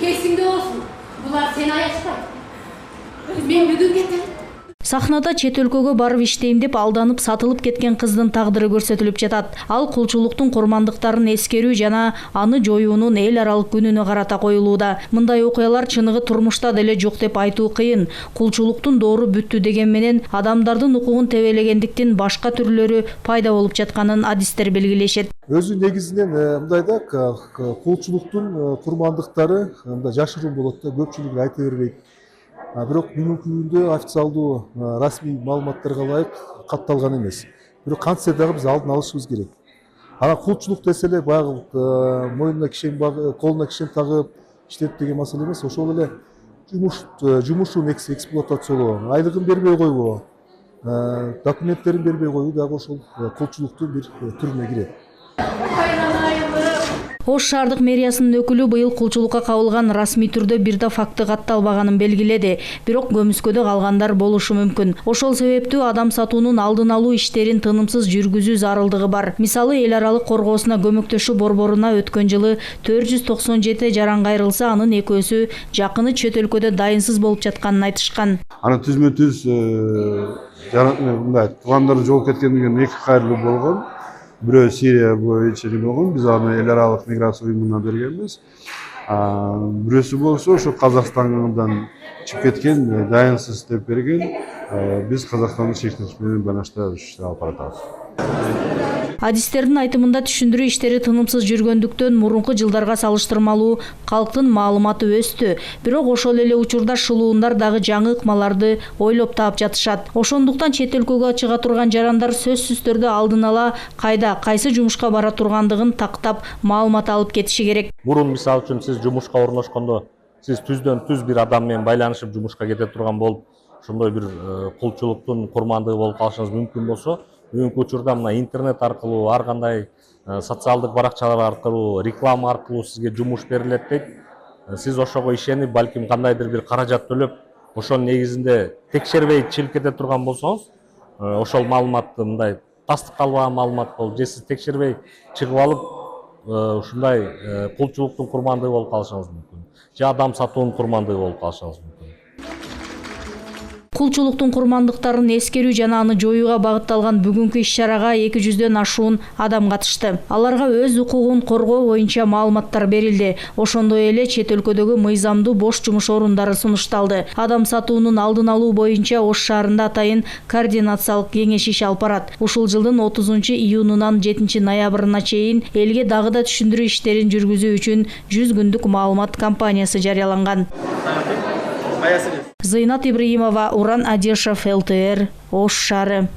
Esinde olsun. Bunlar seni ayakta. Men бүгүн кетем. Сахнада чет өлкөгө барып иштейм деп алданып сатылып кеткен кыздын тагдыры көрсөтүлүп жатат. Ал кулчулуктун курмандыктарын эскерүү жана аны жоюунун эл аралык күнүнө карата коюлууда. Мындай окуялар чыныгы турмушта деле жок деп айтуу кыйын. Кулчулуктун доору бүттү деген менен адамдардын укугун тебелегендиктин башка түрлөрү пайда болуп жатканын адистер белгилешет. Өзү негизинен мындай да кулчулуктун курмандыктары мындай жашыруун болот да, көпчүлүк айта бербейт. Бирок бүгүнкү күндө официалдуу расмий маалыматтарга ылайык катталган эмес. Бирок кантсе дагы биз алдын алышыбыз керек. Ана кулчулук десе эле баягы моюнуна кишен колуна кишен тагып иштеп деген маселе эмес. Ошол эле жумушун эксплуатациялоо, айлыгын бербей коюу, документтерин бербей коюу дагы ошол кулчулуктун бир түрүнө кирет. Ош шаардык мэриясынын өкүлү быйыл кулчулукка кабылган расмий түрдө бир да факты катталбаганын белгиледи. Бирок көмүскөдө калгандар болушу мүмкүн. Ошол себептүү адам сатуунун алдын алуу иштерин тынымсыз жүргүзүү зарылдыгы бар. Мисалы, эл аралык коргоосуна көмөктөшүү борборуна өткөн жылы 497 жаран кайрылса, анын экөөсү жакыны чет өлкөдө дайынсыз болуп жатканын айтышкан. Аны түзмө-түз мындай туугандары жоолуп кеткенден эки кайрылуу болгон. Бирөө Сирия боюнча болгон, биз аны эл аралык миграция уюмуна бергенбиз. Бирөөсү болсо ошо Казакстандан чыгып кеткен, дайынсыз деп берген. Биз Казакстандын шектеш менен байланышта иш алып баратабыз. Адистердин айтымында түшүндүрүү иштери тынымсыз жүргөндүктөн мурунку жылдарга салыштырмалуу калктын маалыматы өстү. Бирок ошол эле учурда шылуундар дагы жаңы ыкмаларды ойлоп таап жатышат. Ошондуктан чет өлкөгө чыга турган жарандар сөзсүз түрдө алдын ала кайда, кайсы жумушка бара тургандыгын тактап маалымат алып кетиши керек. Мурун мисалы үчүн сиз жумушка орношкондо, сиз түздөн түз бир адам менен байланышып жумушка кете турган болуп, ошондой бир кулчулуктун курмандыгы болуп калышыңыз мүмкүн болсо, бүгүнкү учурда мына интернет аркылуу, ар кандай социалдык баракчалар аркылуу, реклама аркылуу сизге жумуш берилет дейт. Сиз ошого ишенип, балким кандайдыр бир каражат төлөп, ошонун негизинде текшербей чыгып кете турган болсоңуз, ошол маалыматты мындай тастыкталбаган маалымат болуп, же сиз текшербей чыгып алып, ушундай кулчулуктун курмандыгы болуп калышыңыз мүмкүн. Же адам сатуунун курмандыгы болуп калышыңыз мүмкүн. Кулчулуктун курмандыктарын эскерүү жана аны жоюуга багытталган бүгүнкү иш-чарага 200дөн ашуун адам катышты. Аларга өз укугун коргоо боюнча маалыматтар берилди. Ошондой эле чет өлкөдөгү мыйзамдуу бош жумуш орундары сунушталды. Адам сатуунун алдын алуу боюнча Ош шаарында атайын координациялык кеңеш иш алып барат. Ушул жылдын 30-июнунан 7-ноябрына чейин элге дагы да түшүндүрүү иштерин жүргүзүү үчүн 100 күндүк маалымат кампаниясы жарыяланган. Зыйнат Ибраимова, Уран Адешев, ЛТР, Ош шаары.